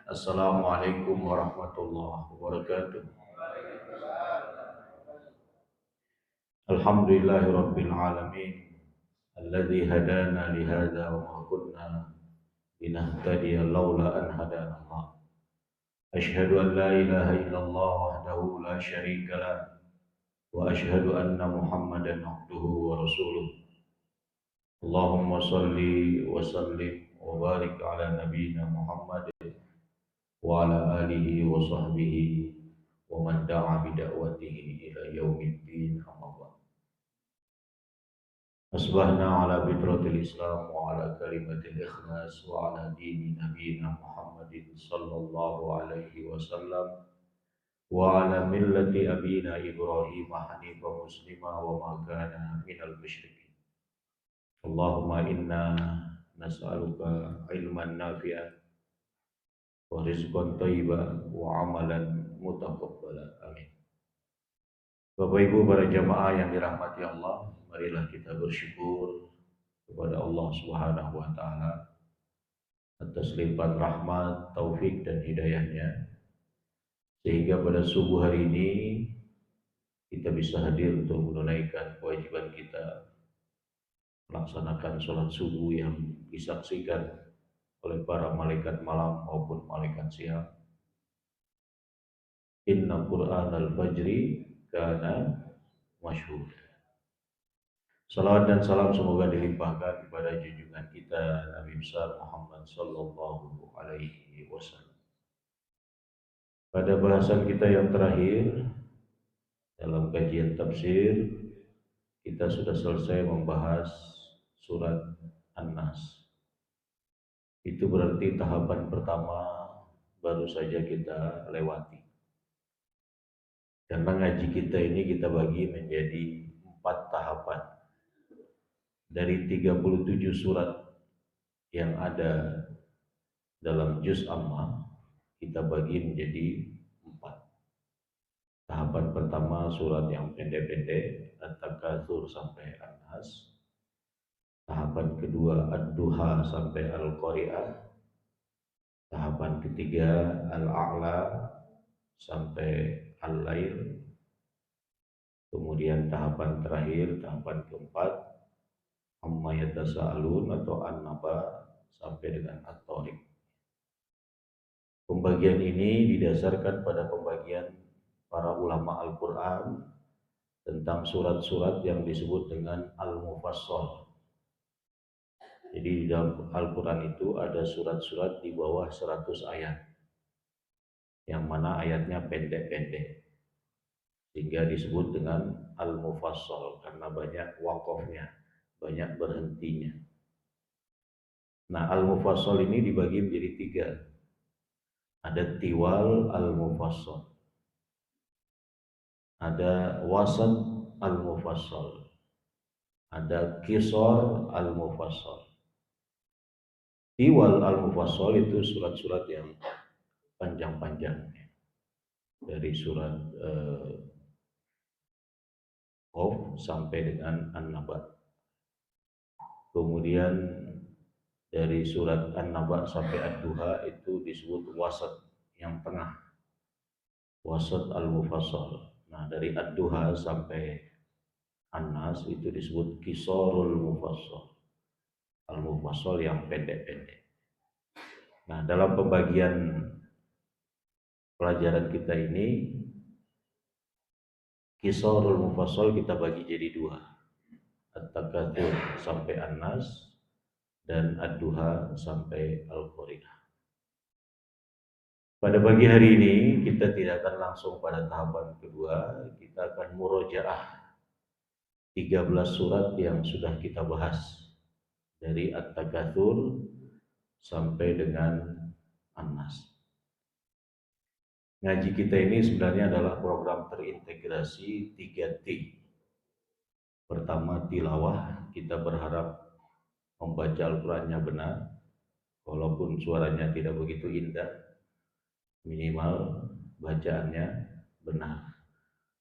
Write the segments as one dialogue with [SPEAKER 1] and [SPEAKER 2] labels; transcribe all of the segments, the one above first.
[SPEAKER 1] Assalamualaikum warahmatullahi wabarakatuh. Alhamdulillahirabbil alamin alladzi hadana li hadza wa ma kunna linahtadiya laula an hadana Allah. Asyhadu an la ilaha illallah wahdahu la syarika lah wa asyhadu anna Muhammadan abduhu wa rasuluh. Allahumma shalli wa sallim wa barik ala nabiyyina Muhammad wa ala alihi wa sahbihi wa man da'a bi da'watihi ila yaumiddin amma ba'd. Asbahna ala fitratil Islam wa ala kalimatil ikhlas wa ala dini nabiyina Muhammadin sallallahu alaihi wasallam wa ala millati abina Ibrahim hanifan muslima wa ma kana minal musyrikin. Allahumma inna nas'aluka ilman nafi'an wa rizqan thayyiban wa amalan mutaqabbala. Amin. Bapak Ibu para jamaah yang dirahmati Allah, marilah kita bersyukur kepada Allah Subhanahu wa taala atas limpahan rahmat, taufik dan hidayahnya sehingga pada subuh hari ini kita bisa hadir untuk menunaikan kewajiban kita melaksanakan sholat subuh yang disaksikan oleh para malaikat malam maupun malaikat siang. Inna Qur'an al-Fajri kana masyhur. Salawat dan salam semoga dilimpahkan kepada junjungan kita Nabi besar Muhammad sallallahu alaihi wasallam. Pada bahasan kita yang terakhir dalam kajian tafsir, kita sudah selesai membahas surat An-Nas. Itu berarti tahapan pertama baru saja kita lewati. Karena ngaji kita ini kita bagi menjadi 4 tahapan. Dari 37 surat yang ada dalam juz Amma, kita bagi menjadi 4. Tahapan pertama surat yang pendek-pendek, At-Takatsur sampai An-Nas. Tahapan kedua Ad-Duha sampai Al-Qari'ah. Tahapan ketiga Al-A'la sampai Al-Lail. Kemudian tahapan terakhir, tahapan keempat Amma yatasa'alun atau An-Naba sampai dengan At-Tariq. Pembagian ini didasarkan pada pembagian para ulama Al-Quran tentang surat-surat yang disebut dengan Al-Mufassal. Jadi di dalam Al-Quran itu ada surat-surat di bawah 100 ayat, yang mana ayatnya pendek-pendek, sehingga disebut dengan Al-Mufassal karena banyak waqafnya, banyak berhentinya. Nah, Al-Mufassal ini dibagi menjadi 3. Ada Tiwal Al-Mufassal, ada Wasat Al-Mufassal, ada Qisar Al-Mufassal. Tiwal Al-Mufassal itu surat-surat yang panjang-panjang, dari surat Qaf sampai dengan An-Naba. Kemudian dari surat An-Naba sampai Ad-Duha itu disebut wasat, yang tengah, wasat Al-Mufassal. Nah, dari Ad-Duha sampai An-Nas itu disebut Qisarul Mufassal, Al-Mufassal yang pendek-pendek. Nah, dalam pembagian pelajaran kita ini, Qisarul Mufassal kita bagi jadi 2. At-Takatsur sampai An-Nas dan Ad-Duha sampai Al-Qari'ah. Pada pagi hari ini kita tidak akan langsung pada tahapan kedua, kita akan murojaah 13 surat yang sudah kita bahas dari At-Takatsur sampai dengan An-Nas. Ngaji kita ini sebenarnya adalah program terintegrasi 3T. Pertama, tilawah, kita berharap membaca Al-Qurannya benar, walaupun suaranya tidak begitu indah, minimal bacaannya benar,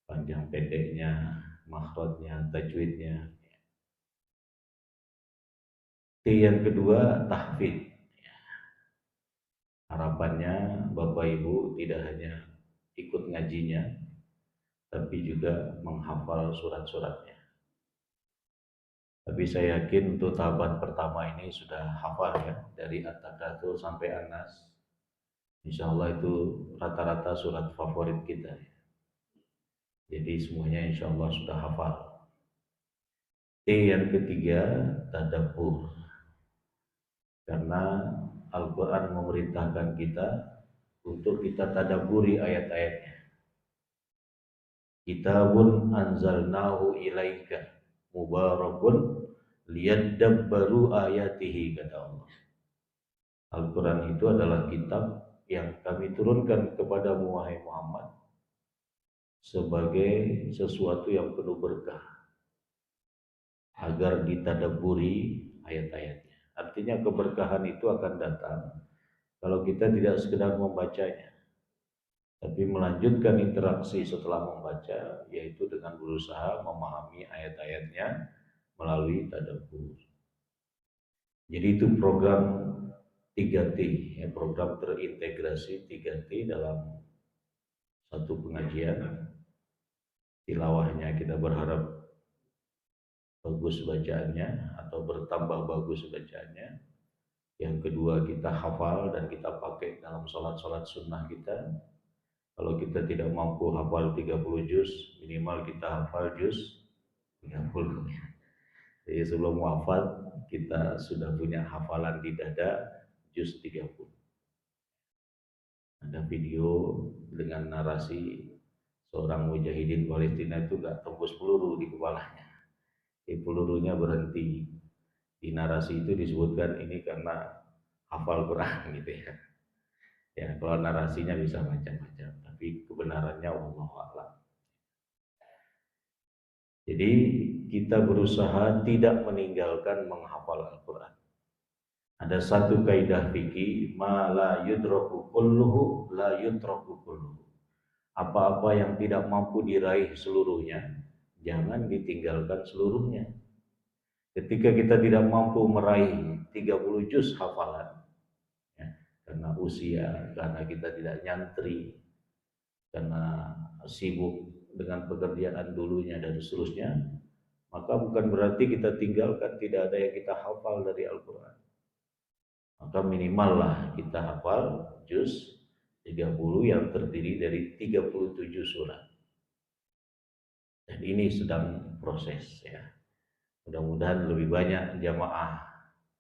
[SPEAKER 1] panjang pendeknya, makhrajnya, tajwidnya. T yang kedua, tahfidz. Harapannya Bapak Ibu tidak hanya ikut ngajinya, tapi juga menghafal surat-suratnya. Tapi saya yakin untuk tahapan pertama ini sudah hafal ya, dari At-Takatsur sampai An-Nas. Insya Allah itu rata-rata surat favorit kita. Jadi semuanya insya Allah sudah hafal. T yang ketiga, tadabbur. Karena Al-Quran memerintahkan kita untuk kita tadabburi ayat-ayatnya. Kitabun anzalnahu ilaika mubarakun liyadabbaru ayatihi, kata Allah. Al-Quran itu adalah kitab yang kami turunkan kepadamu wahai Muhammad sebagai sesuatu yang penuh berkah agar ditadabburi ayat-ayatnya. Artinya keberkahan itu akan datang kalau kita tidak sekedar membacanya, tapi melanjutkan interaksi setelah membaca, yaitu dengan berusaha memahami ayat-ayatnya melalui tadabbur. Jadi itu program 3T, ya, program terintegrasi 3T dalam satu pengajian. Tilawahnya kita berharap bagus bacaannya atau bertambah bagus bacaannya. Yang kedua, kita hafal dan kita pakai dalam sholat-sholat sunnah kita. Kalau kita tidak mampu hafal 30 juz, minimal kita hafal juz 30. Jadi sebelum wafat kita sudah punya hafalan di dada juz 30. Ada video dengan narasi seorang mujahidin Palestina itu gak tembus peluru di kepalanya. Pelurunya berhenti. Di narasi itu disebutkan ini karena hafal Quran gitu ya. Ya, kalau narasinya bisa macam-macam, tapi kebenarannya wallahu a'lam. Jadi kita berusaha tidak meninggalkan menghafal Al-Quran. Ada satu kaidah fikih, ma la yudraku kulluhu la yutraku kulluhu. Apa-apa yang tidak mampu diraih seluruhnya, jangan ditinggalkan seluruhnya. Ketika kita tidak mampu meraih 30 juz hafalan, ya, karena usia, karena kita tidak nyantri, karena sibuk dengan pekerjaan dulunya dan seterusnya, maka bukan berarti kita tinggalkan, tidak ada yang kita hafal dari Al-Quran. Maka minimal lah kita hafal juz 30 yang terdiri dari 37 surat. Dan ini sedang proses ya. Mudah-mudahan lebih banyak jamaah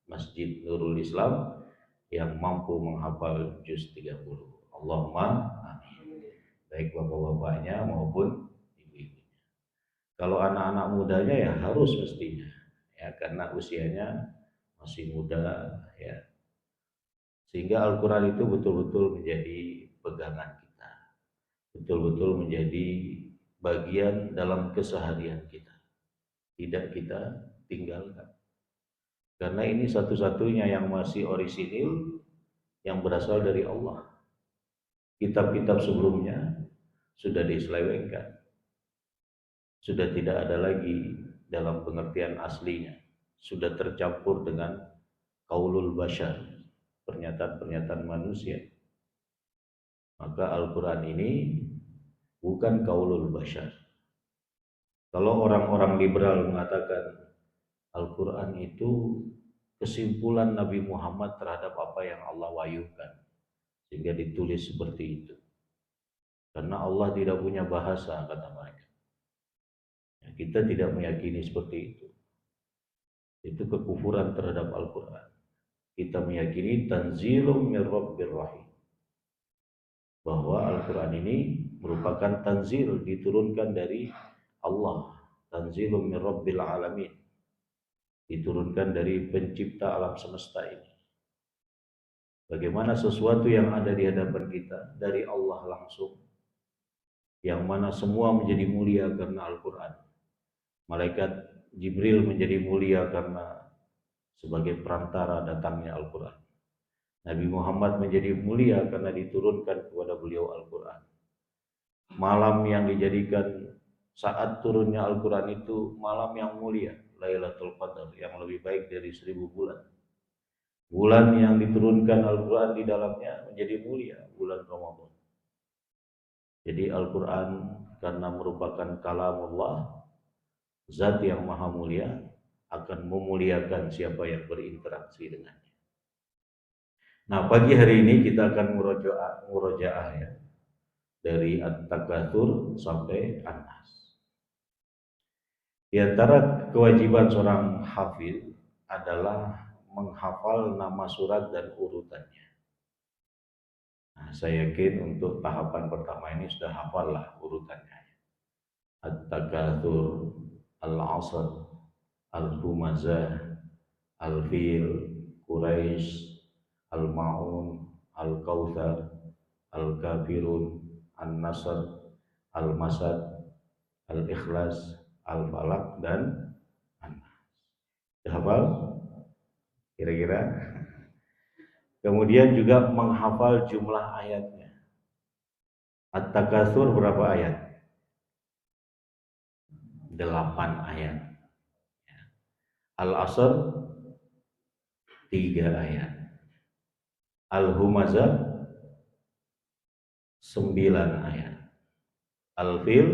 [SPEAKER 1] Masjid Nurul Islam yang mampu menghafal juz 30. Allahumma amin. Baik bapak-bapaknya maupun ibu-ibunya. Kalau anak-anak mudanya ya harus mestinya ya, karena usianya masih muda ya. Sehingga Al-Quran itu betul-betul menjadi pegangan kita, betul-betul menjadi bagian dalam keseharian kita, tidak kita tinggalkan. Karena ini satu-satunya yang masih orisinil, yang berasal dari Allah. Kitab-kitab sebelumnya sudah diselewengkan, sudah tidak ada lagi dalam pengertian aslinya, sudah tercampur dengan qaulul bashar, pernyataan-pernyataan manusia. Maka Al-Quran ini bukan qaulul bashar. Kalau orang-orang liberal mengatakan Al-Quran itu kesimpulan Nabi Muhammad terhadap apa yang Allah wahyukan, sehingga ditulis seperti itu. Karena Allah tidak punya bahasa, kata mereka. Ya, kita tidak meyakini seperti itu. Itu kekufuran terhadap Al-Quran. Kita meyakini tanzilum mir rabbir rahim, bahwa Al-Quran ini merupakan tanzil, diturunkan dari Allah. Tanzilum mir rabbil alamin, diturunkan dari pencipta alam semesta ini. Bagaimana sesuatu yang ada di hadapan kita dari Allah langsung, yang mana semua menjadi mulia karena Al-Quran. Malaikat Jibril menjadi mulia karena sebagai perantara datangnya Al-Quran. Nabi Muhammad menjadi mulia karena diturunkan kepada beliau Al-Quran. Malam yang dijadikan saat turunnya Al-Quran itu malam yang mulia, Lailatul Qadar, yang lebih baik dari 1000 bulan. Bulan yang diturunkan Al-Quran di dalamnya menjadi mulia, bulan Ramadan. Jadi Al-Quran karena merupakan kalamullah, zat yang maha mulia, akan memuliakan siapa yang berinteraksi dengannya. Nah, pagi hari ini kita akan murojaah ya, dari At-Takatsur sampai An-Nas. Di antara kewajiban seorang hafid adalah menghafal nama surat dan urutannya. Nah, saya yakin untuk tahapan pertama ini sudah hafal lah urutannya. At-Takatsur, Al-Asr, Al-Humazah, Al-Fil, Quraisy, Al-Ma'un, Al-Kautsar, Al-Kafirun, An-Nasr, Al-Masad, Al-Ikhlas, Al-Falaq, dan An-Nas. Hafal? Kira-kira? Kemudian juga menghafal jumlah ayatnya. At-Takatsur berapa ayat? 8 ayat. Al-Asr 3 ayat. Al-Humazah 9 ayat. Al-Fil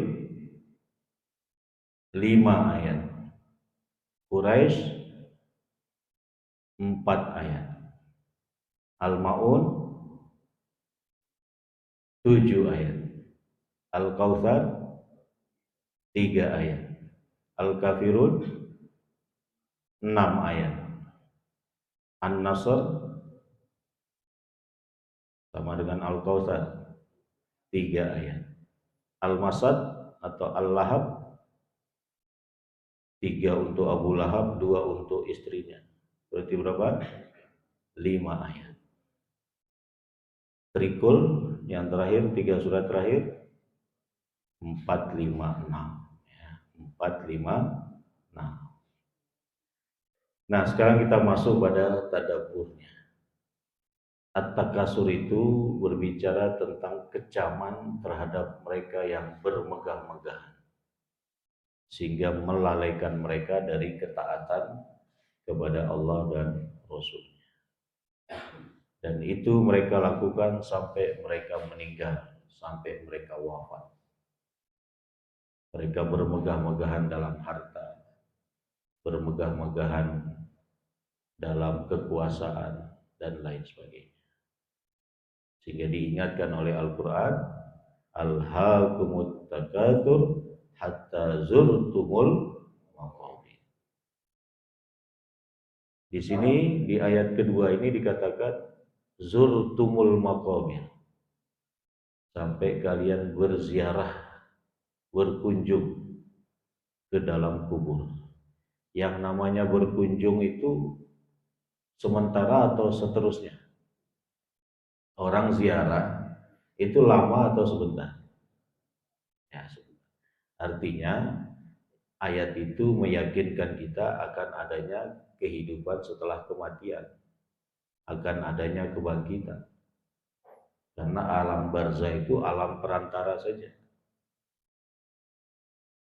[SPEAKER 1] 5 ayat. Quraisy 4 ayat. Al-Ma'un 7 ayat. Al-Kautsar 3 ayat. Al-Kafirun 6 ayat. An-Nasr sama dengan Al-Kautsar 3 ayat. Al-Masad atau Al-Lahab 3 untuk Abu Lahab, 2 untuk istrinya. Berarti berapa? 5 ayat. Trikul yang terakhir, 3 surat terakhir 4, 5, 6 ya, 4, 5, 6. Nah, sekarang kita masuk pada tadabburnya. At-Takatsur itu berbicara tentang kecaman terhadap mereka yang bermegah-megahan, sehingga melalaikan mereka dari ketaatan kepada Allah dan Rasul-Nya. Dan itu mereka lakukan sampai mereka meninggal, sampai mereka wafat. Mereka bermegah-megahan dalam harta, bermegah-megahan dalam kekuasaan, dan lain sebagainya. Sehingga diingatkan oleh Al-Quran, Alhaakumut takatsur hatta zurtumul maqabir. Di sini di ayat kedua ini dikatakan zurtumul maqabir, sampai kalian berziarah, berkunjung ke dalam kubur. Yang namanya berkunjung itu sementara atau seterusnya. Orang ziarah itu lama atau sebentar? Ya, sebentar. Artinya ayat itu meyakinkan kita akan adanya kehidupan setelah kematian, akan adanya kebangkitan. Karena alam barzah itu alam perantara saja.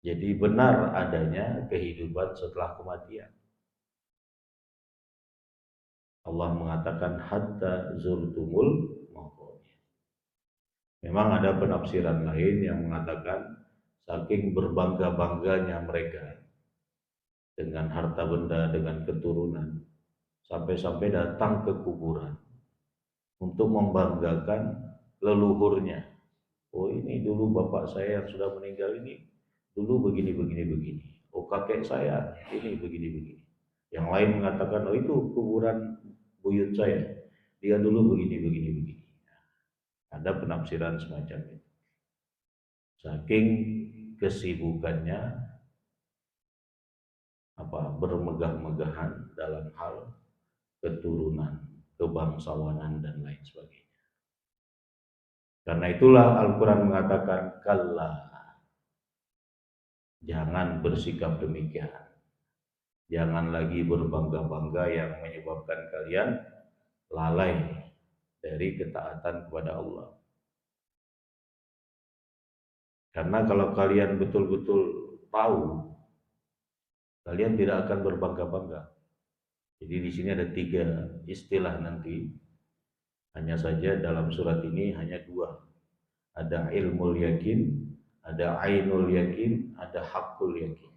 [SPEAKER 1] Jadi benar adanya kehidupan setelah kematian. Allah mengatakan hatta zurtumul maqabir. Memang ada penafsiran lain yang mengatakan saking berbangga-bangganya mereka dengan harta benda, dengan keturunan, sampai-sampai datang ke kuburan untuk membanggakan leluhurnya. Oh, ini dulu bapak saya yang sudah meninggal ini dulu begini begini begini. Oh, kakek saya ini begini begini. Yang lain mengatakan, oh itu kuburan buyut saya, dia dulu begini begini begini. Ada penafsiran semacam itu. Saking kesibukannya bermegah-megahan dalam hal keturunan, kebangsawanan, dan lain sebagainya. Karena itulah Al-Quran mengatakan kalla, jangan bersikap demikian. Jangan lagi berbangga-bangga yang menyebabkan kalian lalai dari ketaatan kepada Allah. Karena kalau kalian betul-betul tahu, kalian tidak akan berbangga-bangga. Jadi di sini ada 3 istilah nanti. Hanya saja dalam surat ini hanya 2. Ada ilmul yakin, ada ainul yakin, ada hakul yakin.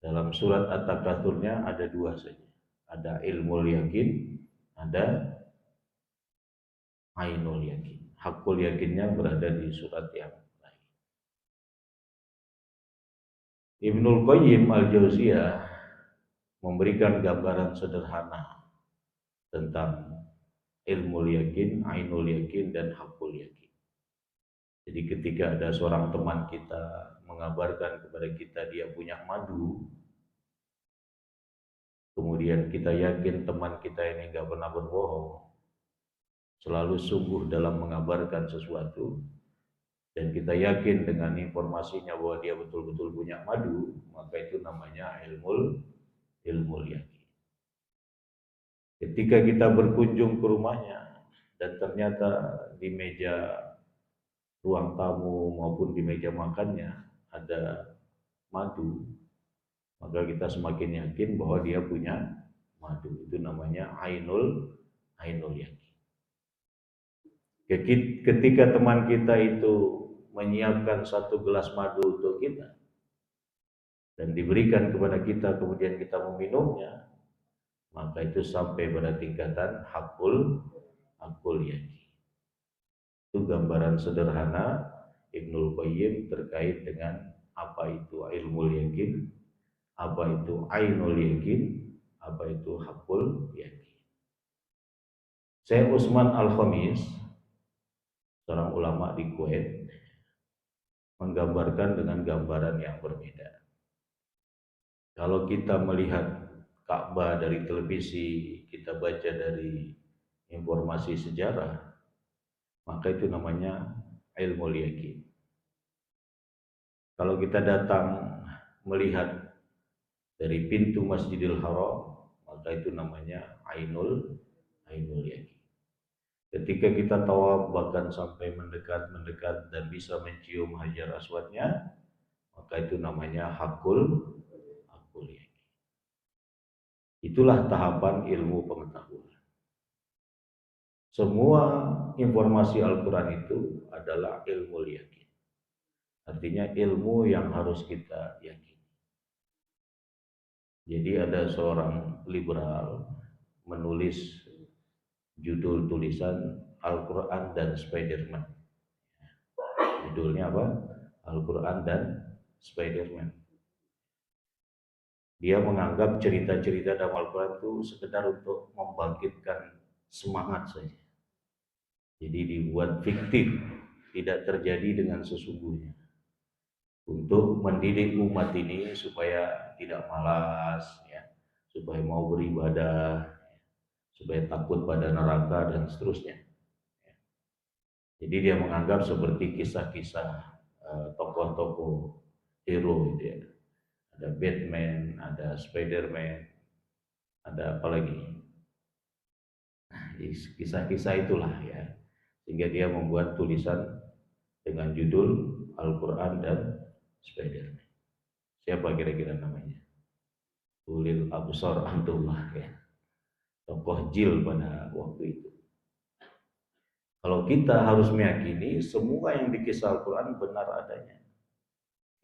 [SPEAKER 1] Dalam surat At-Takatsur-nya ada 2 saja. Ada ilmul yakin, ada ainul yakin. Hakul yakinnya berada di surat yang lain. Ibnul Qayyim Al-Jauziyah memberikan gambaran sederhana tentang ilmul yakin, ainul yakin, dan hakul yakin. Jadi ketika ada seorang teman kita mengabarkan kepada kita dia punya madu, kemudian kita yakin teman kita ini nggak pernah berbohong, selalu sungguh dalam mengabarkan sesuatu, dan kita yakin dengan informasinya bahwa dia betul-betul punya madu, maka itu namanya ilmu yakin. Ketika kita berkunjung ke rumahnya dan ternyata di meja ruang tamu maupun di meja makannya ada madu, maka kita semakin yakin bahwa dia punya madu. Itu namanya ainul yakin. Ketika teman kita itu menyiapkan 1 gelas madu untuk kita dan diberikan kepada kita, kemudian kita meminumnya, maka itu sampai pada tingkatan hakul yakin. Itu gambaran sederhana Ibnul Qayyim terkait dengan apa itu ilmu yakin, apa itu ainul yakin, apa itu hakul yakin. Syekh Utsman Al-Khamis, seorang ulama di Kuwait, menggambarkan dengan gambaran yang berbeda. Kalau kita melihat Ka'bah dari televisi, kita baca dari informasi sejarah, maka itu namanya ilmu yakin. Kalau kita datang melihat dari pintu Masjidil Haram, maka itu namanya ainul yakin. Ketika kita tawaf bahkan sampai mendekat dan bisa mencium Hajar Aswadnya, maka itu namanya hakul yakin. Itulah tahapan ilmu pengetahuan. Semua informasi Al-Quran itu adalah ilmu yakin. Artinya ilmu yang harus kita yakini. Jadi ada seorang liberal menulis judul tulisan Al-Quran dan Spiderman. Judulnya apa? Al-Quran dan Spiderman. Dia menganggap cerita-cerita dalam Al-Quran itu sekedar untuk membangkitkan semangat saja. Jadi dibuat fiktif, tidak terjadi dengan sesungguhnya. Untuk mendidik umat ini supaya tidak malas, ya, supaya mau beribadah, supaya takut pada neraka dan seterusnya. Jadi dia menganggap seperti kisah-kisah tokoh-tokoh hero gitu ya. Ada Batman, ada Spiderman, ada apa lagi? Kisah-kisah itulah ya. Sehingga dia membuat tulisan dengan judul Al-Quran dan Spiderman. Siapa kira-kira namanya? Ulil Absar Antullah ya. Tokoh jil pada waktu itu. Kalau kita harus meyakini semua yang di kisah Al-Quran benar adanya.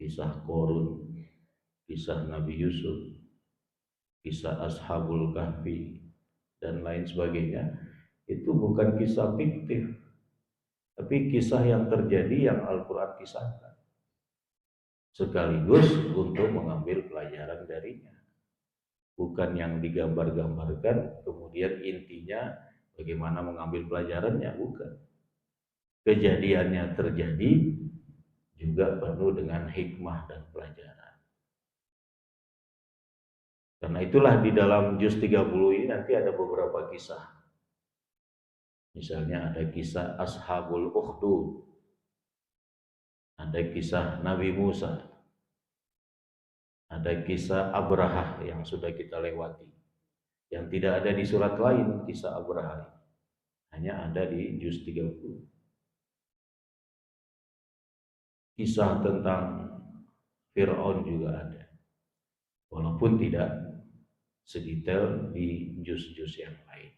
[SPEAKER 1] Kisah Qorun, kisah Nabi Yusuf, kisah Ashabul Kahfi, dan lain sebagainya. Itu bukan kisah fiktif, tapi kisah yang terjadi yang Al-Quran kisahkan. Sekaligus untuk mengambil pelajaran darinya. Bukan yang digambar-gambarkan, kemudian intinya bagaimana mengambil pelajarannya, bukan. Kejadiannya terjadi juga penuh dengan hikmah dan pelajaran. Karena itulah di dalam juz 30 ini nanti ada beberapa kisah. Misalnya ada kisah Ashabul Ukhdud, ada kisah Nabi Musa, ada kisah Abrahah yang sudah kita lewati, yang tidak ada di surat lain. Kisah Abrahah hanya ada di juz 30. Kisah tentang Fir'aun juga ada, walaupun tidak sedetail di juz-juz yang lain.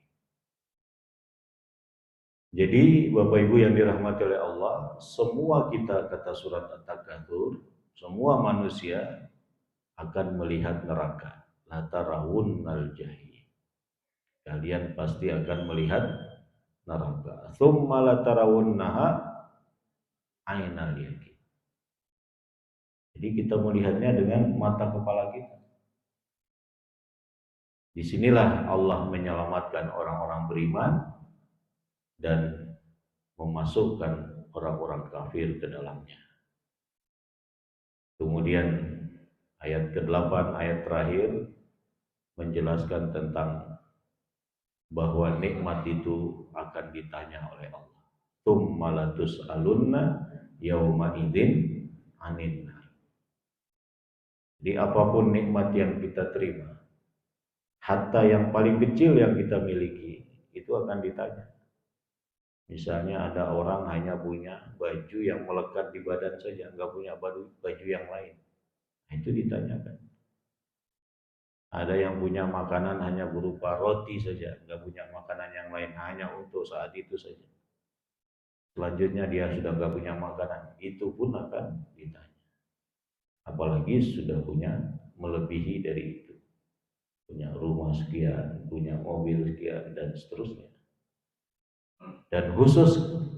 [SPEAKER 1] Jadi Bapak Ibu yang dirahmati oleh Allah, semua kita, kata surat At-Takatsur, semua manusia akan melihat neraka. La tarawunnal jahim. Kalian pasti akan melihat neraka. Tsumma la tarawunnaha ainal yaqin. Jadi kita melihatnya dengan mata kepala kita. Disinilah Allah menyelamatkan orang-orang beriman dan memasukkan orang-orang kafir ke dalamnya. Kemudian ayat ke-8, ayat terakhir menjelaskan tentang bahwa nikmat itu akan ditanya oleh Allah. Tsumma latus'alunna yauma idzin 'anin na'im. Jadi apapun nikmat yang kita terima, hatta yang paling kecil yang kita miliki, itu akan ditanya. Misalnya ada orang hanya punya baju yang melekat di badan saja, nggak punya baju yang lain. Nah, itu ditanyakan. Ada yang punya makanan hanya berupa roti saja, nggak punya makanan yang lain, hanya untuk saat itu saja. Selanjutnya dia sudah nggak punya makanan, itu pun akan ditanya. Apalagi sudah punya melebihi dari itu. Punya rumah sekian, punya mobil sekian, dan seterusnya. Dan khusus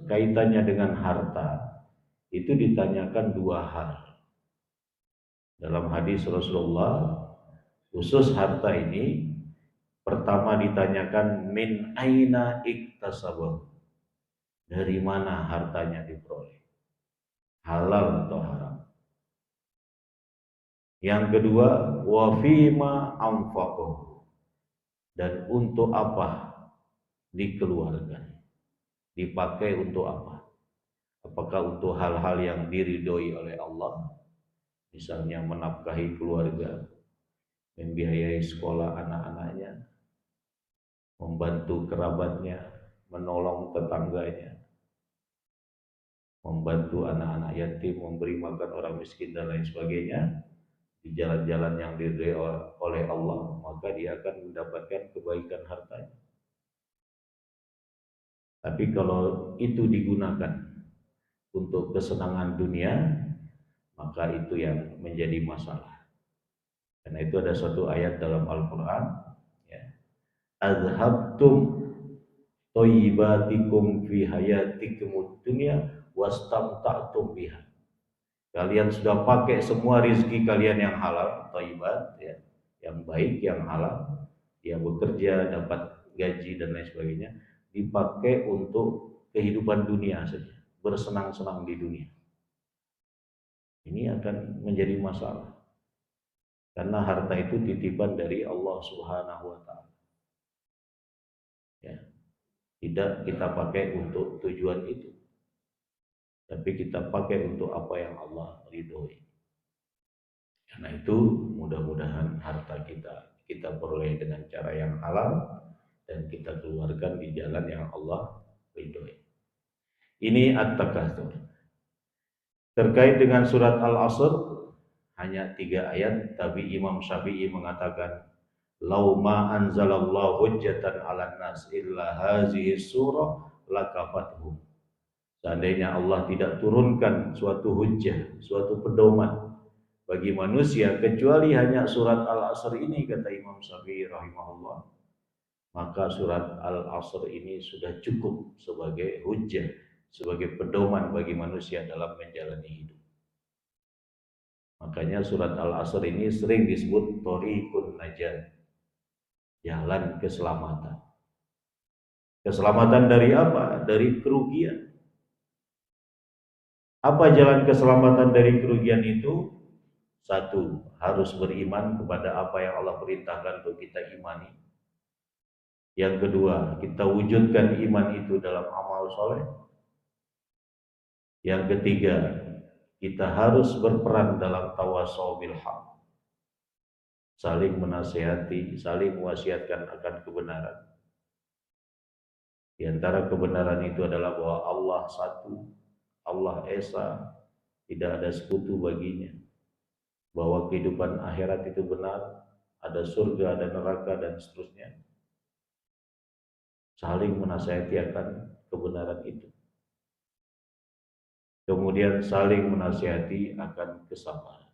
[SPEAKER 1] kaitannya dengan harta, itu ditanyakan dua hal. Dalam hadis Rasulullah, khusus harta ini, pertama ditanyakan min aina iktasabahu. Dari mana hartanya diperoleh? Halal atau haram? Yang kedua, wa fima anfaqahu. Dan untuk apa dikeluarkan? Dipakai untuk apa? Apakah untuk hal-hal yang diridhoi oleh Allah? Misalnya menafkahi keluarga, membiayai sekolah anak-anaknya, membantu kerabatnya, menolong tetangganya, membantu anak-anak yatim, memberi makan orang miskin dan lain sebagainya di jalan-jalan yang diridhoi oleh Allah, maka dia akan mendapatkan kebaikan hartanya. Tapi kalau itu digunakan untuk kesenangan dunia, maka itu yang menjadi masalah. Karena itu ada suatu ayat dalam Al-Quran, ya, azhabtum thayyibatikum fi hayatikumud dunya wastamta'tum biha. Kalian sudah pakai semua rizki kalian yang halal, thayyibat, ya, yang baik, yang halal, yang bekerja, dapat gaji dan lain sebagainya, dipakai untuk kehidupan dunia saja, bersenang-senang di dunia. Ini akan menjadi masalah. Karena harta itu titipan dari Allah Subhanahu wa taala. Ya. Tidak kita pakai untuk tujuan itu. Tapi kita pakai untuk apa yang Allah ridhoi. Karena itu mudah-mudahan harta kita peroleh dengan cara yang halal dan kita keluarkan di jalan yang Allah ridhoi. Ini At-Takatsur. Terkait dengan surat Al-Asr hanya 3 ayat, tapi Imam Syafi'i mengatakan lau ma anzalallahu hujjatan 'alan nas illa hazihi surah lakafathum. Seandainya Allah tidak turunkan suatu hujjah, suatu pedoman bagi manusia kecuali hanya surat Al-Asr ini, kata Imam Syafi'i rahimahullah, maka surat Al-Asr ini sudah cukup sebagai hujjah, sebagai pedoman bagi manusia dalam menjalani hidup. Makanya surat Al-Asr ini sering disebut Thoriqun Najat, jalan keselamatan. Keselamatan dari apa? Dari kerugian. Apa jalan keselamatan dari kerugian itu? Satu, harus beriman kepada apa yang Allah perintahkan untuk kita imani. Yang kedua, kita wujudkan iman itu dalam amal soleh. Yang ketiga, kita harus berperan dalam tawasau bil haq, saling menasihati, saling mewasiatkan akan kebenaran. Di antara kebenaran itu adalah bahwa Allah satu, Allah esa, tidak ada sekutu baginya. Bahwa kehidupan akhirat itu benar, ada surga, ada neraka, dan seterusnya. Saling menasihati akan kebenaran itu. Kemudian saling menasihati akan kesabaran.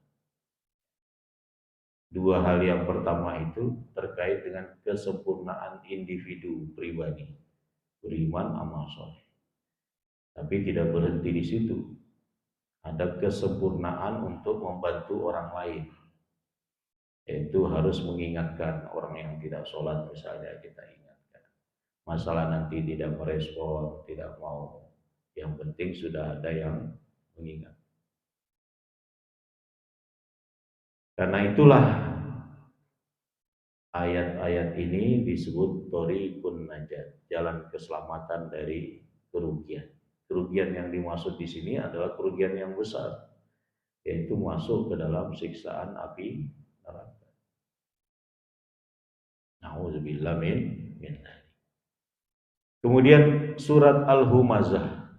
[SPEAKER 1] Dua hal yang pertama itu terkait dengan kesempurnaan individu pribadi, beriman amal soleh. Tapi tidak berhenti di situ. Ada kesempurnaan untuk membantu orang lain. Yaitu harus mengingatkan orang yang tidak sholat misalnya, kita ingatkan. Masalah nanti tidak merespon, tidak mau. Yang penting sudah ada yang mengingat. Karena itulah ayat-ayat ini disebut thoriqun najat, jalan keselamatan dari kerugian. Kerugian yang dimaksud di sini adalah kerugian yang besar, yaitu masuk ke dalam siksaan api neraka. Nauzubillah min dzalik. Kemudian surat Al-Humazah.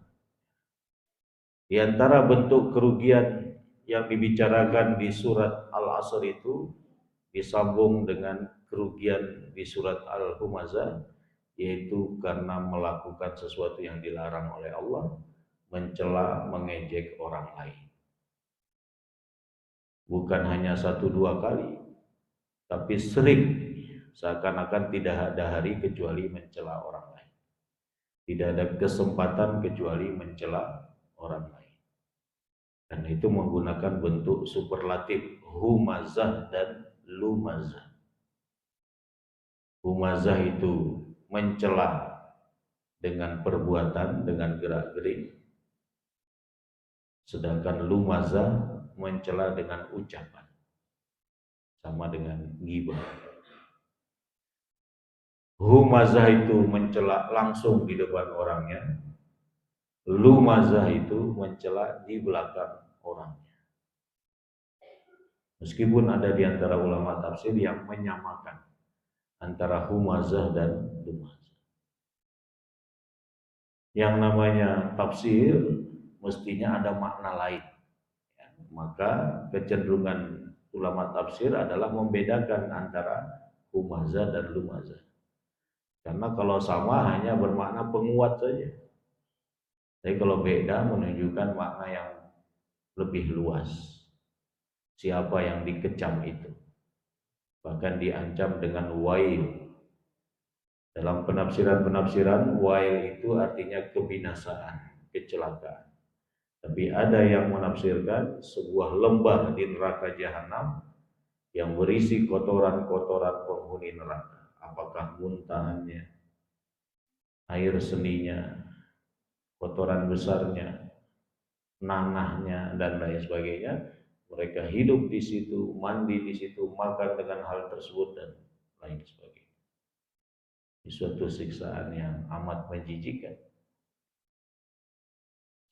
[SPEAKER 1] Di antara bentuk kerugian yang dibicarakan di surat Al-Asr itu disambung dengan kerugian di surat Al-Humazah, yaitu karena melakukan sesuatu yang dilarang oleh Allah, mencela, mengejek orang lain. Bukan hanya satu dua kali, tapi sering, seakan-akan tidak ada hari kecuali mencela orang lain. Tidak ada kesempatan kecuali mencela orang lain. Dan itu menggunakan bentuk superlatif humazah dan lumazah. Humazah itu mencela dengan perbuatan, dengan gerak-gerik. Sedangkan lumazah mencela dengan ucapan. Sama dengan ghibah. Humazah itu mencela langsung di depan orangnya. Lumazah itu mencela di belakang orangnya. Meskipun ada di antara ulama tafsir yang menyamakan antara humazah dan lumazah. Yang namanya tafsir mestinya ada makna lain. Ya, maka kecenderungan ulama tafsir adalah membedakan antara humazah dan lumazah. Karena kalau sama hanya bermakna penguat saja. Tapi kalau beda menunjukkan makna yang lebih luas. Siapa yang dikecam itu? Bahkan diancam dengan wail. Dalam penafsiran-penafsiran, wail itu artinya kebinasaan, kecelakaan. Tapi ada yang menafsirkan sebuah lembah di neraka jahanam yang berisi kotoran-kotoran penghuni neraka. Apakah muntahannya, air seninya, kotoran besarnya, nanahnya, dan lain sebagainya. Mereka hidup di situ, mandi di situ, makan dengan hal tersebut, dan lain sebagainya. Ini suatu siksaan yang amat menjijikkan,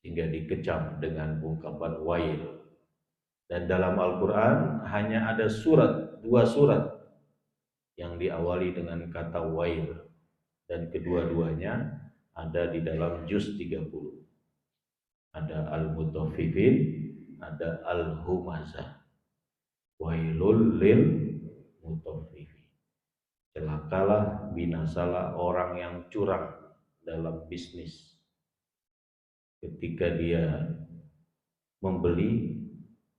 [SPEAKER 1] hingga dikecam dengan ungkapan wail. Dan dalam Al-Quran hanya ada dua surat yang diawali dengan kata wail, dan kedua-duanya ada di dalam juz 30. Ada Al-Mutaffifin, ada Al-Humazah. Wailul lil mutaffifin. Celakalah, binasalah orang yang curang dalam bisnis. Ketika dia membeli,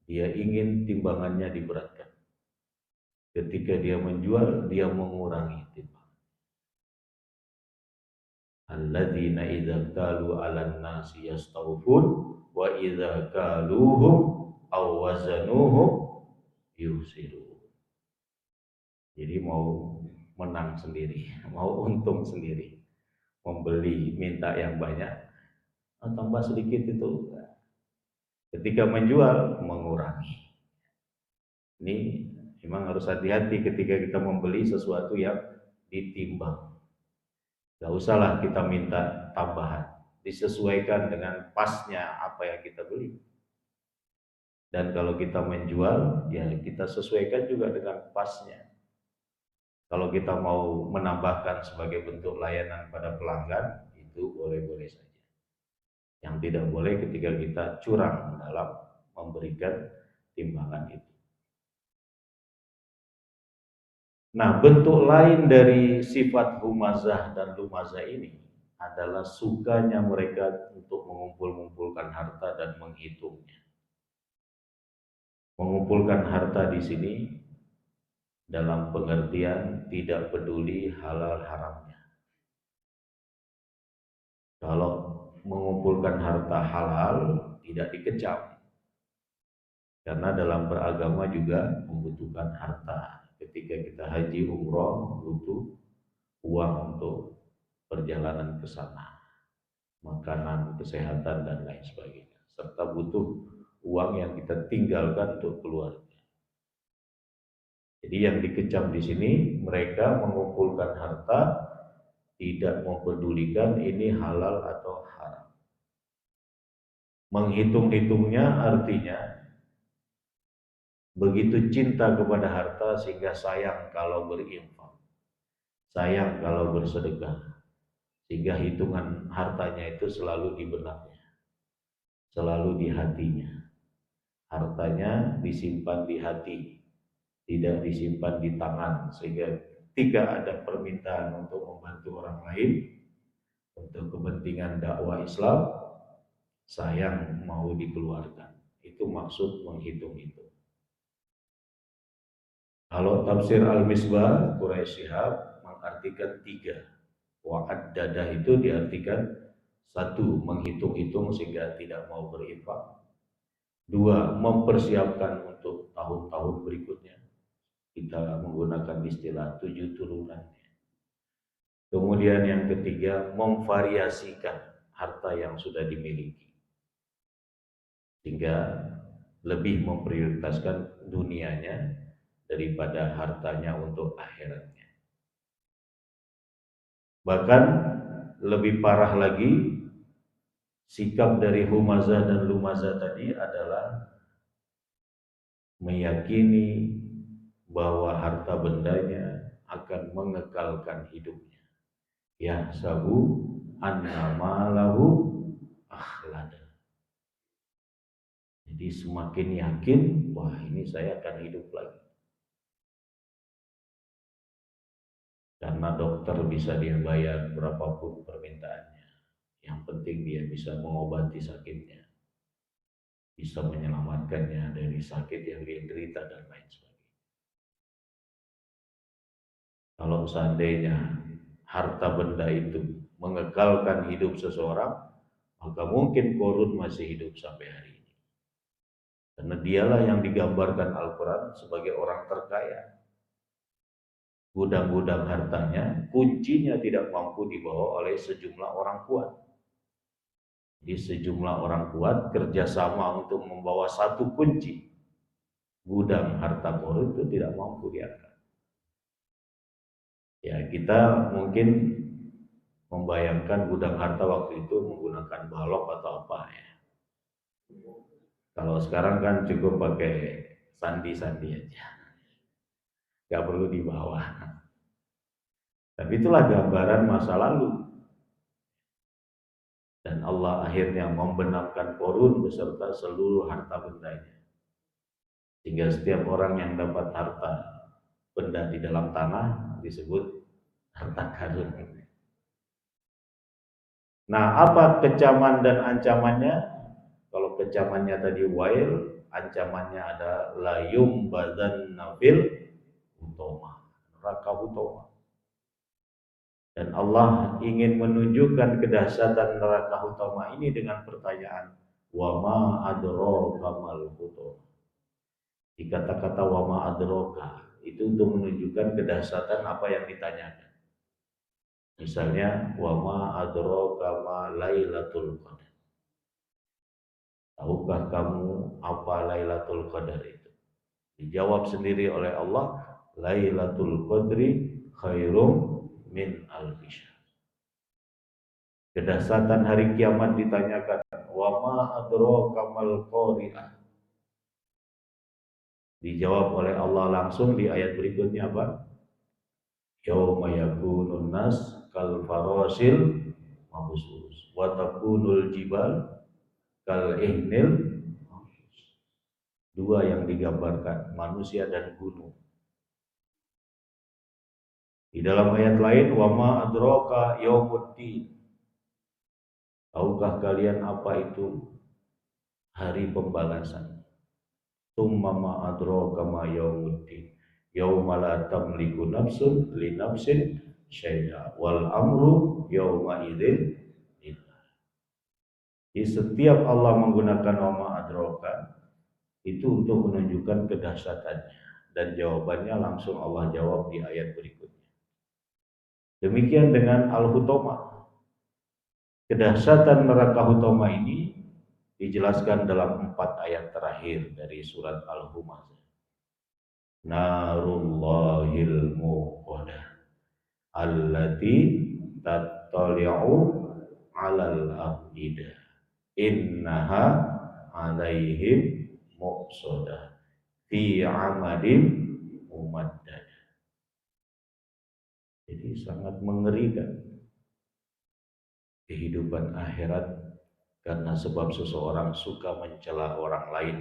[SPEAKER 1] dia ingin timbangannya diberatkan. Ketika dia menjual, dia mengurangi timbangan. Alladzina idza qalu 'alan nasi yastawfun wa idza qaluhum aw wazanuhum yusiru. Jadi mau menang sendiri, mau untung sendiri, membeli minta yang banyak, tambah sedikit itu. Ketika menjual mengurangi. Ini memang harus hati-hati ketika kita membeli sesuatu yang ditimbang. Gak usahlah kita minta tambahan, disesuaikan dengan pasnya apa yang kita beli. Dan kalau kita menjual, ya kita sesuaikan juga dengan pasnya. Kalau kita mau menambahkan sebagai bentuk layanan pada pelanggan, itu boleh-boleh saja. Yang tidak boleh ketika kita curang dalam memberikan timbangan itu. Nah, bentuk lain dari sifat humazah dan lumazah ini adalah sukanya mereka untuk mengumpulkan harta dan menghitungnya. Mengumpulkan harta di sini dalam pengertian tidak peduli halal haramnya. Kalau mengumpulkan harta halal tidak dikecam. Karena dalam beragama juga membutuhkan harta. Ketika kita haji umroh butuh uang untuk perjalanan ke sana, makanan, kesehatan dan lain sebagainya. Serta butuh uang yang kita tinggalkan untuk keluarga. Jadi yang dikecam di sini mereka mengumpulkan harta tidak mempedulikan ini halal atau haram. Menghitung-hitungnya artinya begitu cinta kepada harta sehingga sayang kalau berinfak, sayang kalau bersedekah, sehingga hitungan hartanya itu selalu di benaknya, selalu di hatinya. Hartanya disimpan di hati, tidak disimpan di tangan, sehingga ketika ada permintaan untuk membantu orang lain untuk kepentingan dakwah Islam, sayang mau dikeluarkan. Itu maksud menghitung itu. Kalau tafsir Al-Misbah Quraisy Shihab mengartikan 3. Wa'ad-dadah itu diartikan 1. Menghitung-hitung sehingga tidak mau berinfak. 2. Mempersiapkan untuk tahun-tahun berikutnya. Kita menggunakan istilah 7 turunannya. Kemudian yang ketiga, memvariasikan harta yang sudah dimiliki. Sehingga lebih memprioritaskan dunianya daripada hartanya untuk akhiratnya. Bahkan lebih parah lagi, sikap dari humazah dan lumazah tadi adalah meyakini bahwa harta bendanya akan mengekalkan hidupnya. Ya sabu annamalahu akhlada. Jadi semakin yakin, wah ini saya akan hidup lagi. Karena dokter bisa dia bayar berapapun permintaannya. Yang penting dia bisa mengobati sakitnya, bisa menyelamatkannya dari sakit yang dia derita dan lain sebagainya. Kalau seandainya harta benda itu mengekalkan hidup seseorang, maka mungkin Korun masih hidup sampai hari ini. Karena dialah yang digambarkan Al-Quran sebagai orang terkaya. Gudang-gudang hartanya, kuncinya tidak mampu dibawa oleh sejumlah orang kuat. Jadi sejumlah orang kuat kerjasama untuk membawa satu kunci gudang harta Korun itu tidak mampu diangkat. Ya kita mungkin membayangkan gudang harta waktu itu menggunakan balok atau apa ya. Kalau sekarang kan cukup pakai sandi-sandi aja, nggak perlu dibawa. Tapi itulah gambaran masa lalu. Dan Allah akhirnya membenamkan Korun beserta seluruh harta bendanya. Sehingga setiap orang yang dapat harta benda di dalam tanah disebut harta karun. Nah, apa kecaman dan ancamannya? Kalau kecamannya tadi wail, ancamannya ada layum badan nafil utoma, neraka utoma. Dan Allah ingin menunjukkan kedahsyatan neraka utama ini dengan pertanyaan, wama adroka mal utoma. Di kata-kata wama adroka itu untuk menunjukkan kedahsyatan apa yang ditanyakan. Misalnya wama adroka ma lailatul qadar. Tahukah kamu apa Lailatul Qadar itu? Dijawab sendiri oleh Allah, Lailatul Qadri khairum min alfi syahr. Kedahsyatan hari kiamat ditanyakan, wa ma adraka mal qari'ah. Dijawab oleh Allah langsung di ayat berikutnya apa? Yauma yakunun nas kal farasil mabsus wa takunul jibal kal ihnil. Dua yang digambarkan, manusia dan gunung. Di dalam ayat lain, wa ma adraka yaumuddin. Tahukah kalian apa itu hari pembalasan? Tsumma ma adraka ma yaumuddin. Yauma la tamliku nafsun li nafsin syai'a wal amru yauma idzin lillah. Di setiap Allah menggunakan wa ma adraka itu untuk menunjukkan kedahsyatannya, dan jawabannya langsung Allah jawab di ayat berikutnya. Demikian dengan Al-Hutamah. Kedahsyatan neraka Hutamah ini dijelaskan dalam 4 ayat terakhir dari surat Al-Humazah. Narullahil muqadah allati tattali'u 'alal afidah innaha 'alaihim muqsadah fi 'amadin mumaddah. Jadi sangat mengerikan kehidupan akhirat, karena sebab seseorang suka mencela orang lain,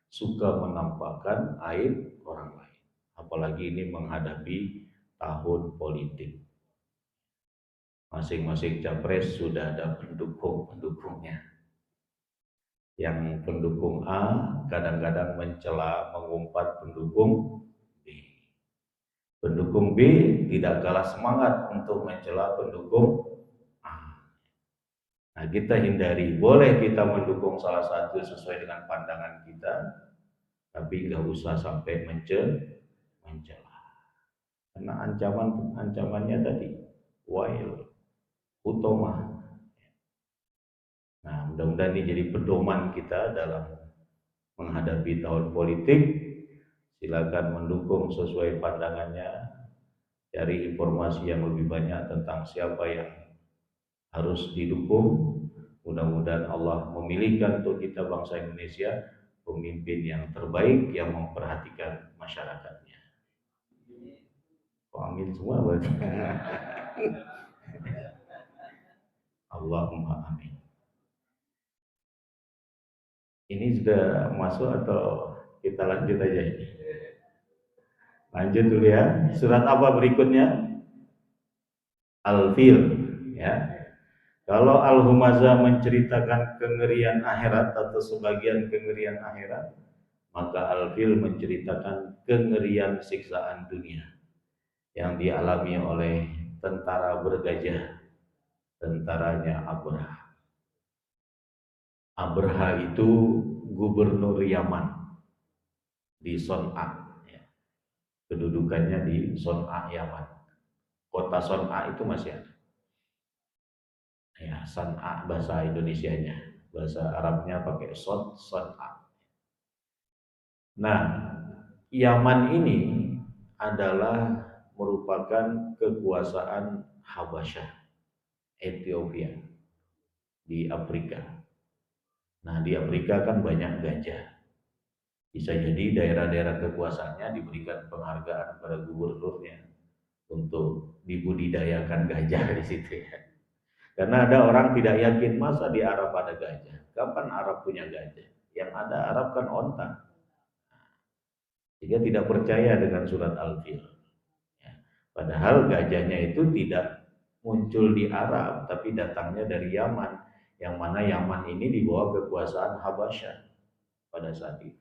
[SPEAKER 1] suka menampakkan aib orang lain. Apalagi ini menghadapi tahun politik. Masing-masing capres sudah ada pendukung-pendukungnya. Yang pendukung A kadang-kadang mencela, mengumpat pendukung B. Pendukung B tidak kalah semangat untuk mencela pendukung A. Nah, kita hindari. Boleh kita mendukung salah satu sesuai dengan pandangan kita, tapi nggak usah sampai mencela. Karena ancamannya tadi wail, Hutamah. Nah, mudah-mudahan ini jadi pedoman kita dalam menghadapi tahun politik. Silakan mendukung sesuai pandangannya. Cari informasi yang lebih banyak tentang siapa yang harus didukung. Mudah-mudahan Allah memilihkan untuk kita bangsa Indonesia pemimpin yang terbaik yang memperhatikan masyarakatnya. Amin semua berarti. Allahumma amin. Ini sudah masuk atau kita lanjut aja ini? Lanjut dulu ya. Surat apa berikutnya? Al-Fil, ya. Kalau Al-Humazah menceritakan kengerian akhirat atau sebagian kengerian akhirat, maka Al-Fil menceritakan kengerian siksaan dunia yang dialami oleh tentara bergajah, tentaranya Abraha. Abraha itu gubernur Yaman di Son'a, ya. Kedudukannya di Son'a, Yaman. Kota Son'a itu masih ada. Ya, Son'a bahasa Indonesianya, bahasa Arabnya pakai Son'a. Nah, Yaman ini adalah merupakan kekuasaan Habasyah, Ethiopia di Afrika. Nah, di Afrika kan banyak gajah. Bisa jadi daerah-daerah kekuasaannya diberikan penghargaan pada gubernurnya untuk dibudidayakan gajah di situ ya. Karena ada orang tidak yakin, masa di Arab ada gajah. Kapan Arab punya gajah? Yang ada Arab kan onta. Sehingga tidak percaya dengan surat Al-Fil. Ya. Padahal gajahnya itu tidak muncul di Arab, tapi datangnya dari Yaman. Yang mana Yaman ini di bawah kekuasaan Habasyah pada saat itu.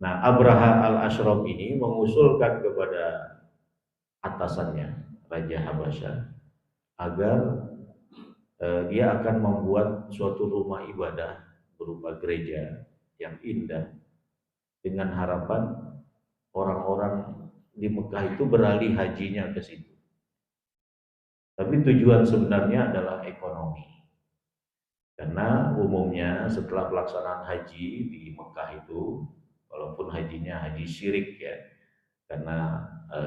[SPEAKER 1] Nah, Abraha al-Ashraf ini mengusulkan kepada atasannya, Raja Habasyah, agar dia akan membuat suatu rumah ibadah berupa gereja yang indah, dengan harapan orang-orang di Mekah itu beralih hajinya ke situ. Tapi tujuan sebenarnya adalah ekonomi. Karena umumnya setelah pelaksanaan haji di Mekah itu, walaupun hajinya haji syirik ya, karena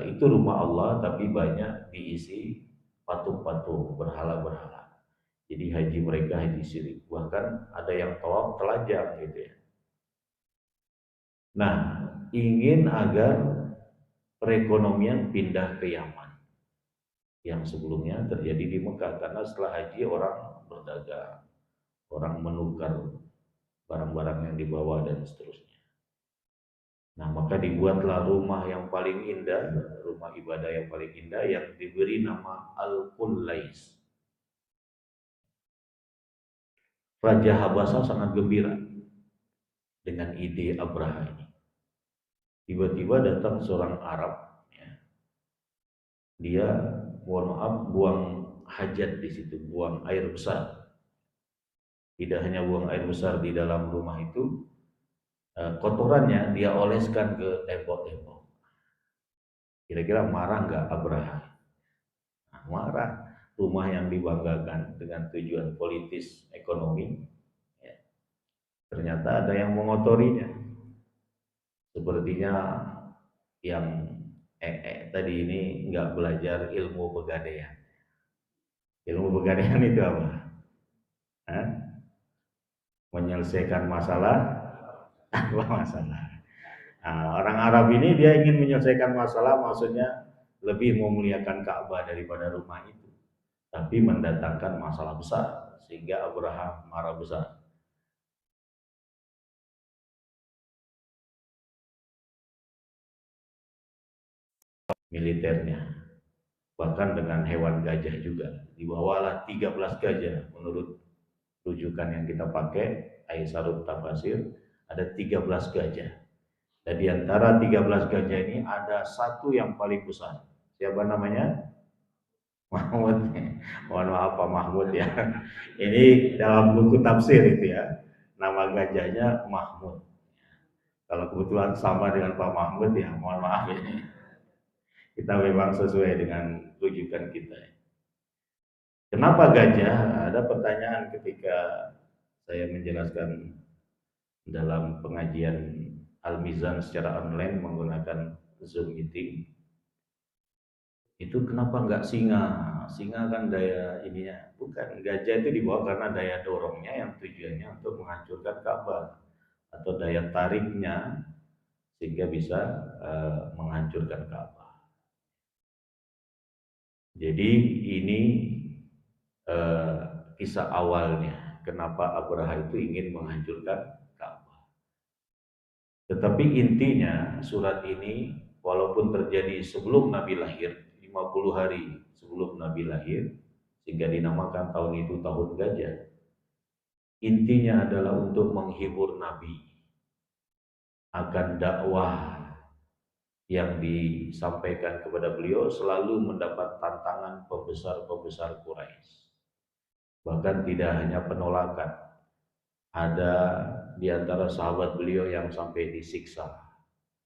[SPEAKER 1] itu rumah Allah, tapi banyak diisi patung-patung, berhala-berhala. Jadi haji mereka haji syirik, bahkan ada yang tawaf telanjang gitu ya. Nah, ingin agar perekonomian pindah ke Yaman yang sebelumnya terjadi di Mekah, karena setelah haji orang berdagang, orang menukar barang-barang yang dibawa dan seterusnya. Nah, maka dibuatlah rumah yang paling indah, rumah ibadah yang paling indah yang diberi nama Al-Qullais. Raja Habasa sangat gembira dengan ide Abraha ini. Tiba-tiba datang seorang Arab, ya. Dia, mohon maaf, buang hajat di situ, buang air besar. Tidak hanya buang air besar di dalam rumah itu, kotorannya dia oleskan ke tembok-tembok. Kira-kira marah nggak Abraha? Nah, marah. Rumah yang dibanggakan dengan tujuan politis ekonomi, ya, ternyata ada yang mengotorinya. Sepertinya yang tadi ini nggak belajar ilmu pegadaian. Ilmu pegadaian itu apa? Hah? Menyelesaikan masalah apa masalah. Nah, orang Arab ini dia ingin menyelesaikan masalah, maksudnya lebih memuliakan Ka'bah daripada rumah itu, tapi mendatangkan masalah besar sehingga Abraham marah besar. Militernya, bahkan dengan hewan gajah juga. Dibawalah 13 gajah menurut rujukan yang kita pakai, Aisarut Tafasir, ada 13 gajah. Dan di antara 13 gajah ini ada satu yang paling besar. Siapa namanya? Mahmud. Mohon maaf Pak Mahmud ya. Ini dalam buku tafsir itu ya. Nama gajahnya Mahmud. Kalau kebetulan sama dengan Pak Mahmud ya, mohon maaf ini. Kita memang sesuai dengan rujukan kita. Kenapa gajah? Ada pertanyaan ketika saya menjelaskan dalam pengajian Al-Mizan secara online menggunakan Zoom meeting. Itu kenapa nggak singa? Singa kan daya ininya, bukan. Gajah itu dibawa karena daya dorongnya yang tujuannya untuk menghancurkan Ka'bah atau daya tariknya sehingga bisa menghancurkan Ka'bah. Jadi ini kisah awalnya kenapa Abraha itu ingin menghancurkan Ka'bah. Tetapi intinya surat ini walaupun terjadi sebelum Nabi lahir, 50 hari sebelum Nabi lahir, sehingga dinamakan tahun itu tahun gajah. Intinya adalah untuk menghibur Nabi akan dakwah yang disampaikan kepada beliau selalu mendapat tantangan pembesar-pembesar Quraisy. Bahkan tidak hanya penolakan, ada di antara sahabat beliau yang sampai disiksa.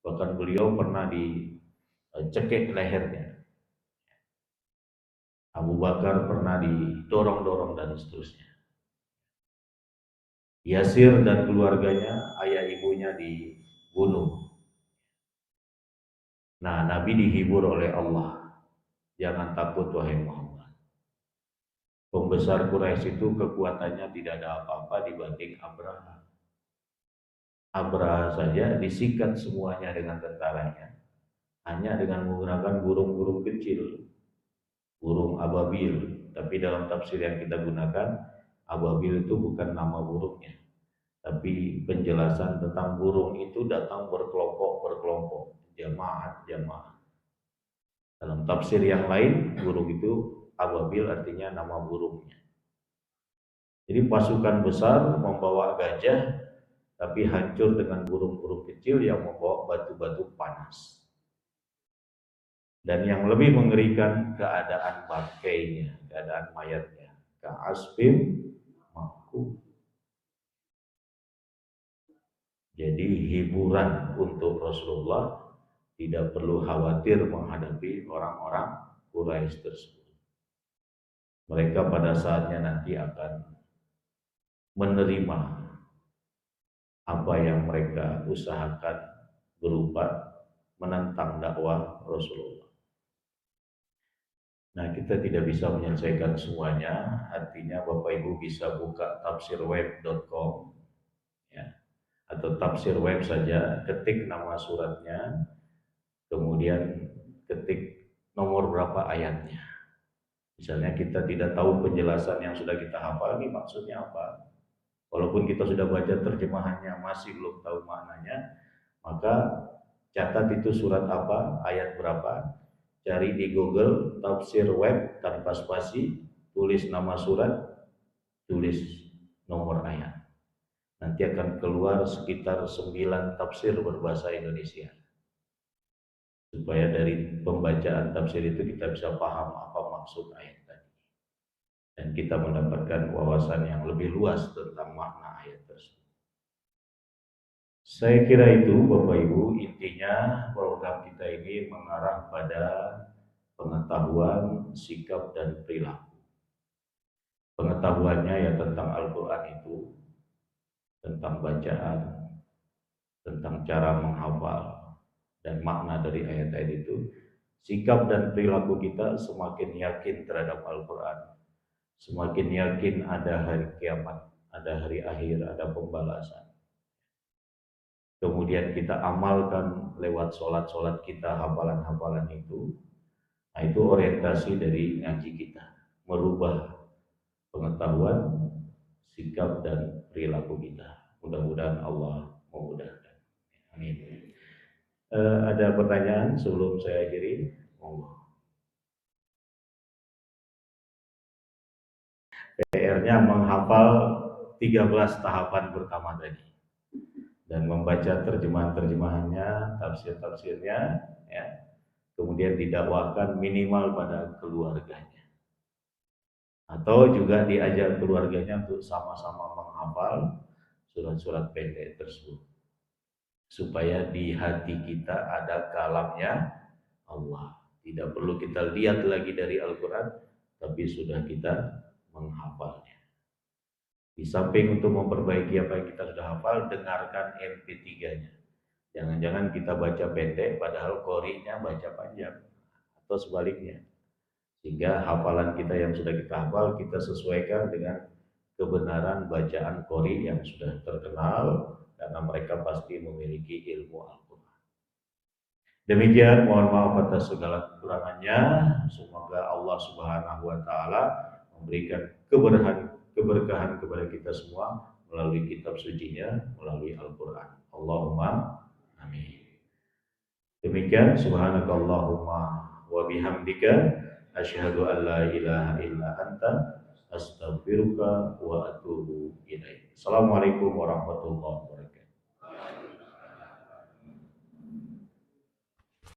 [SPEAKER 1] Bahkan beliau pernah dicekik lehernya. Abu Bakar pernah didorong-dorong dan seterusnya. Yasir dan keluarganya, ayah ibunya dibunuh. Nah, Nabi dihibur oleh Allah. Jangan takut wahai Muhammad. Pembesar Quraisy itu kekuatannya tidak ada apa-apa dibanding Abraha. Abraha saja disikat semuanya dengan tentaranya. Hanya dengan menggunakan burung-burung kecil. Burung ababil. Tapi dalam tafsir yang kita gunakan, ababil itu bukan nama burungnya. Tapi penjelasan tentang burung itu datang berkelompok-berkelompok. Jamaah-jamaah. Dalam tafsir yang lain, burung itu ababil artinya nama burungnya. Jadi pasukan besar membawa gajah, tapi hancur dengan burung-burung kecil yang membawa batu-batu panas. Dan yang lebih mengerikan keadaan bangkainya, keadaan mayatnya. Ka'asfin ma'kul. Jadi hiburan untuk Rasulullah, tidak perlu khawatir menghadapi orang-orang Quraisy tersebut. Mereka pada saatnya nanti akan menerima apa yang mereka usahakan berupa menentang dakwah Rasulullah. Nah, kita tidak bisa menyelesaikan semuanya, artinya Bapak Ibu bisa buka tafsirweb.com ya, atau tafsir web saja, ketik nama suratnya, kemudian ketik nomor berapa ayatnya. Misalnya kita tidak tahu penjelasan yang sudah kita hafal ini maksudnya apa. Walaupun kita sudah baca terjemahannya masih belum tahu maknanya, Maka catat itu surat apa, ayat berapa, cari di Google tafsir web tanpa spasi, tulis nama surat, tulis nomor ayat. Nanti akan keluar sekitar 9 tafsir berbahasa Indonesia. Supaya dari pembacaan tafsir itu kita bisa paham apa maksud ayat tadi. Dan kita mendapatkan wawasan yang lebih luas tentang makna ayat tersebut. Saya kira itu Bapak Ibu, intinya program kita ini mengarah pada pengetahuan, sikap, dan perilaku. Pengetahuannya ya tentang Al-Quran itu, tentang bacaan, tentang cara menghafal, dan makna dari ayat-ayat itu. Sikap dan perilaku kita semakin yakin terhadap Al-Quran, semakin yakin ada hari kiamat, ada hari akhir, ada pembalasan. Kemudian kita amalkan lewat sholat-sholat kita, hafalan-hafalan itu. Nah, itu orientasi dari ngaji kita, merubah pengetahuan, sikap, dan perilaku kita. Mudah-mudahan Allah memudahkan. Amin. Ada pertanyaan sebelum saya akhiri? Monggo. PR-nya menghafal 13 tahapan pertama tadi dan membaca terjemahan-terjemahannya, tafsir-tafsirnya, ya. Kemudian didakwahkan minimal pada keluarganya, atau juga diajak keluarganya untuk sama-sama menghafal surat-surat pendek tersebut, supaya di hati kita ada kalamnya Allah. Tidak perlu kita lihat lagi dari Al-Quran, tapi sudah kita menghafalnya. Di samping untuk memperbaiki apa yang kita sudah hafal, dengarkan MP3-nya. Jangan-jangan kita baca pendek padahal qori'nya baca panjang, atau sebaliknya. Sehingga hafalan kita yang sudah kita hafal kita sesuaikan dengan kebenaran bacaan qori yang sudah terkenal, karena mereka pasti memiliki ilmu Al-Quran. Demikian, mohon maaf atas segala kekurangannya. Semoga Allah Subhanahu wa taala memberikan keberkahan kepada kita semua melalui kitab sucinya, melalui Al-Quran. Allahumma amin. Demikian, subhanakallahumma wa bihamdika asyhadu an la ilaha illa anta astaghfiruka wa atubu ilaik. Assalamualaikum warahmatullahi wabarakatuh.